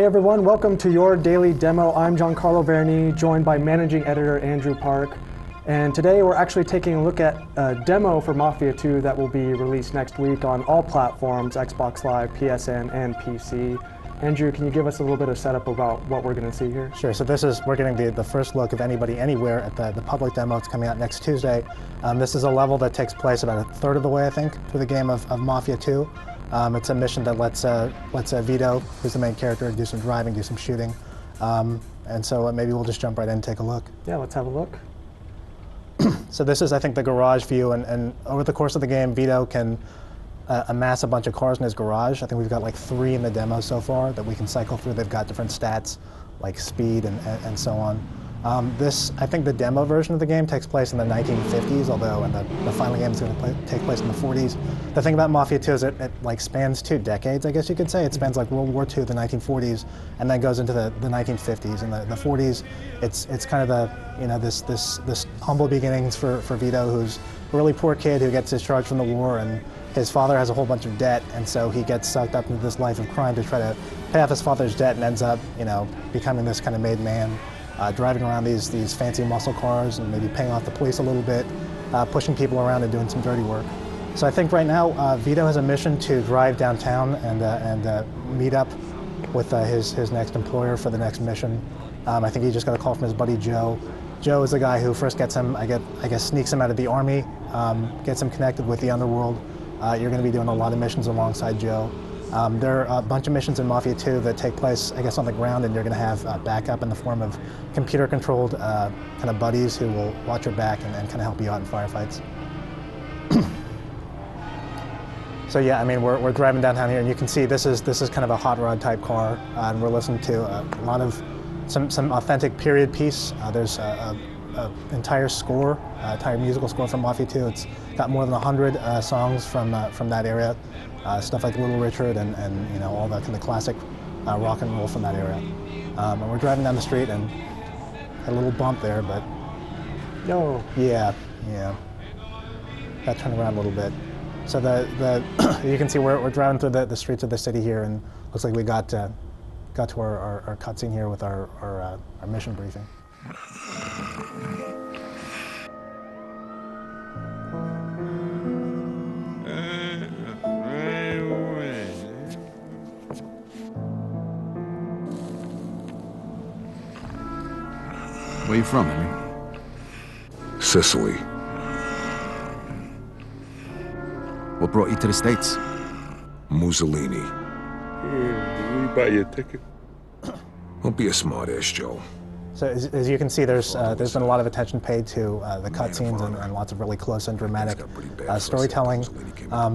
everyone, welcome to your daily demo. I'm Giancarlo Verni, joined by managing editor Andrew Park. And today we're actually taking a look at a demo for Mafia 2 that will be released next week on all platforms, Xbox Live, PSN, and PC. Andrew, can you give us a little bit of setup about what we're going to see here? Sure, so we're getting the first look of anybody anywhere at the public demo. It's coming out next Tuesday. This is a level that takes place about a third of the way, I think, through the game of Mafia 2. It's a mission that lets Vito, who's the main character, do some driving, do some shooting. And so maybe we'll just jump right in and take a look. Yeah, let's have a look. So this is, I think, the garage view, and over the course of the game, Vito can amass a bunch of cars in his garage. I think we've got like 3 in the demo so far that we can cycle through. They've got different stats, like speed and so on. I think the demo version of the game takes place in the 1950s, although in the final game is going to take place in the 40s. The thing about Mafia 2 is it like spans 2 decades, I guess you could say. It spans like World War II, the 1940s, and then goes into the 1950s. In the 40s, it's kind of this humble beginnings for Vito, who's a really poor kid who gets discharged from the war, and his father has a whole bunch of debt, and so he gets sucked up into this life of crime to try to pay off his father's debt, and ends up, becoming this kind of made man. Driving around these fancy muscle cars and maybe paying off the police a little bit, pushing people around and doing some dirty work. So I think right now Vito has a mission to drive downtown and meet up with his next employer for the next mission. I think he just got a call from his buddy Joe. Joe is the guy who first gets him, I guess sneaks him out of the army, gets him connected with the underworld. You're going to be doing a lot of missions alongside Joe. There are a bunch of missions in Mafia 2 that take place, I guess, on the ground, and you're going to have backup in the form of computer-controlled kind of buddies who will watch your back and kind of help you out in firefights. So yeah, I mean, we're driving downtown here, and you can see this is kind of a hot rod type car, and we're listening to a lot of some authentic period piece. There's an entire score, entire musical score from Mafia 2. It's got more than 100 songs from that area. Stuff like Little Richard and all the kind of classic rock and roll from that era. And we're driving down the street and had a little bump there, but No. Yeah. Got to turn around a little bit. So you can see we're driving through the streets of the city here, and looks like we got to our cutscene here with our mission briefing. Where you from, Henry? Sicily. What brought you to the States? Mussolini. Will you buy your ticket? Don't be a smart-ass, Joe. So as you can see, there's been a lot of attention paid to the cutscenes and lots of really close and dramatic storytelling.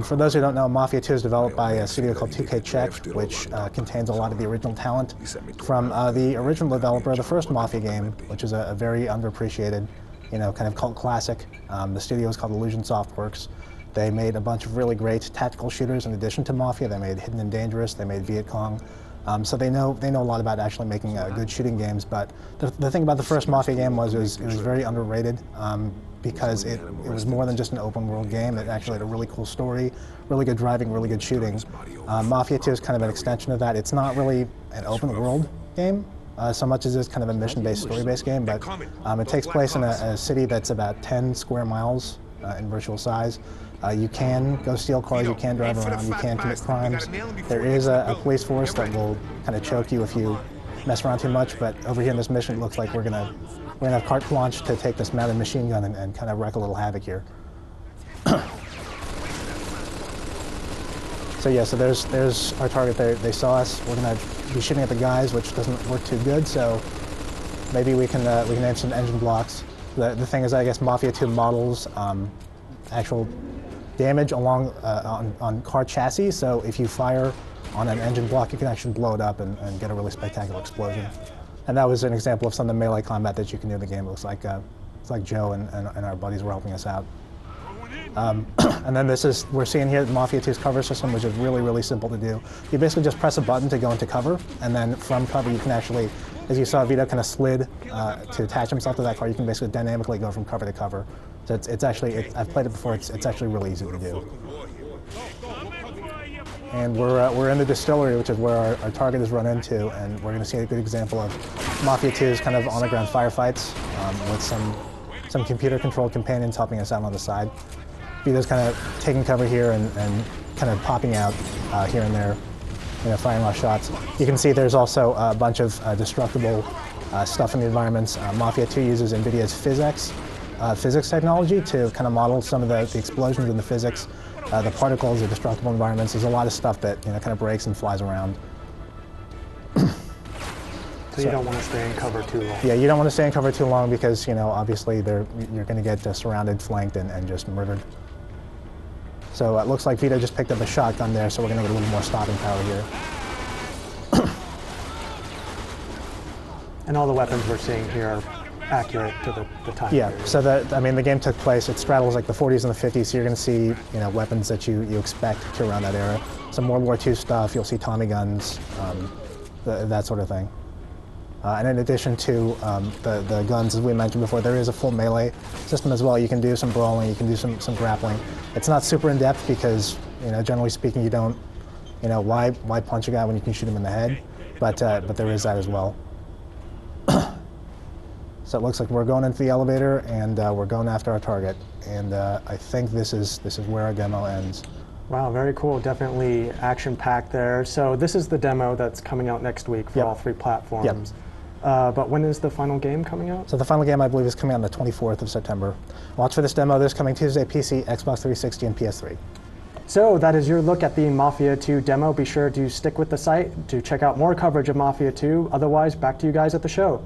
For those who don't know, Mafia 2 is developed by a studio called 2K Czech, which contains a lot of the original talent from the original developer of the first Mafia game, which is a very underappreciated, kind of cult classic. The studio is called Illusion Softworks. They made a bunch of really great tactical shooters in addition to Mafia. They made Hidden and Dangerous. They made Viet Cong. So they know a lot about actually making good shooting games. But the thing about the first Mafia game was it was very underrated because it was more than just an open world game. It actually had a really cool story, really good driving, really good shooting. Mafia 2 is kind of an extension of that. It's not really an open world game so much as it's kind of a mission-based, story-based game. But it takes place in a city that's about 10 square miles in virtual size. You can go steal cars, you can drive around, you can commit crimes. There is a police force that will kind of choke you if you mess around too much, but over here in this mission it looks like we're gonna have carte blanche to take this mounted machine gun and kind of wreak a little havoc here. So yeah, so there's our target there. They saw us. We're gonna be shooting at the guys, which doesn't work too good, so maybe we can aim some engine blocks. The thing is, I guess Mafia 2 models actual damage along on car chassis, so if you fire on an engine block, you can actually blow it up and get a really spectacular explosion. And that was an example of some of the melee combat that you can do in the game. It looks like Joe and our buddies were helping us out. And then we're seeing here Mafia 2's cover system, which is really, really simple to do. You basically just press a button to go into cover, and then from cover you can actually, as you saw, Vito kind of slid to attach himself to that car. You can basically dynamically go from cover to cover. So it's actually, I've played it before, it's actually really easy to do. and we're in the distillery, which is where our target is run into, and we're going to see a good example of Mafia 2's kind of on-the-ground firefights with some computer-controlled companions helping us out on the side. Vito's kind of taking cover here and kind of popping out here and there, firing off shots. You can see there's also a bunch of destructible stuff in the environments. Mafia 2 uses NVIDIA's physics technology to kind of model some of the explosions in the physics, the particles, the destructible environments. There's a lot of stuff that kind of breaks and flies around. So you don't want to stay in cover too long. Yeah, you don't want to stay in cover too long because obviously you're going to get surrounded, flanked, and just murdered. So it looks like Vito just picked up a shotgun there, so we're going to get a little more stopping power here. And all the weapons we're seeing here are accurate to the time Yeah, period. so the game took place, it straddles like the 40s and the 50s, so you're going to see weapons that you expect to around that era. Some World War II stuff, you'll see Tommy guns, that sort of thing. And in addition to the guns, as we mentioned before, there is a full melee system as well. You can do some brawling, you can do some grappling. It's not super in-depth because, generally speaking, you don't, why punch a guy when you can shoot him in the head? But there is that as well. So it looks like we're going into the elevator and we're going after our target. And I think this is where our demo ends. Wow, very cool. Definitely action-packed there. So this is the demo that's coming out next week for all 3 platforms. But when is the final game coming out? So the final game, I believe, is coming out on the 24th of September. Watch for this demo. This coming Tuesday, PC, Xbox 360, and PS3. So that is your look at the Mafia 2 demo. Be sure to stick with the site to check out more coverage of Mafia 2. Otherwise, back to you guys at the show.